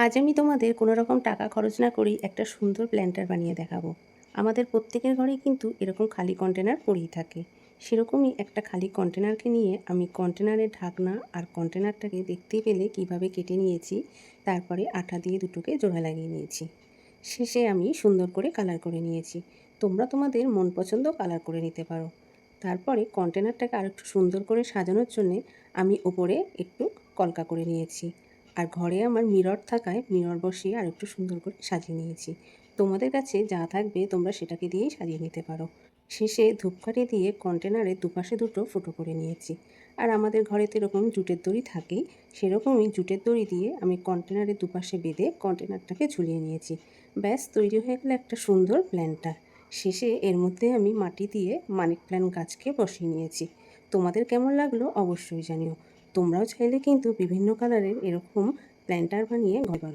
আজ আমি তোমাদের কোনো রকম টাকা খরচ না করেই একটা সুন্দর প্ল্যান্টার বানিয়ে দেখাবো। আমাদের প্রত্যেকের ঘরেই কিন্তু এরকম খালি কন্টেনার পড়েই থাকে। সেরকমই একটা খালি কন্টেনারকে নিয়ে আমি কন্টেনারের ঢাকনা আর কন্টেনারটাকে দেখতেই পেলে কিভাবে কেটে নিয়েছি, তারপরে আঠা দিয়ে দুটোকে জোড়া লাগিয়ে নিয়েছি। শেষে আমি সুন্দর করে কালার করে নিয়েছি। তোমরা তোমাদের মন পছন্দ কালার করে নিতে পারো। তারপরে কন্টেনারটাকে আরেকটু সুন্দর করে সাজানোর জন্যে আমি ওপরে একটু কলকা করে নিয়েছি। আর ঘরে আমার মিরর থাকায় মিরর বসিয়ে আরেকটু সুন্দর করে সাজিয়ে নিয়েছি। তোমাদের কাছে যা থাকবে তোমরা সেটাকে দিয়েই সাজিয়ে নিতে পারো। শেষে ধূপকাঠি দিয়ে কন্টেনারের দুপাশে দুটো ফুটো করে নিয়েছি। আর আমাদের ঘরে তো এরকম জুটের দড়ি থাকেই, সেরকমই জুটের দড়ি দিয়ে আমি কন্টেনারের দুপাশে বেঁধে কন্টেনারটাকে ঝুলিয়ে নিয়েছি। ব্যাস তৈরি হয়ে গেল একটা সুন্দর প্ল্যান্টার। শেষে এর মধ্যে আমি মাটি দিয়ে মানি প্ল্যান্ট গাছকে বসিয়ে নিয়েছি। তোমাদের কেমন লাগলো অবশ্যই জানিও। তোমরাও চাইলে কিন্তু বিভিন্ন কালারের এরকম প্ল্যান্টার বানিয়ে ঘরে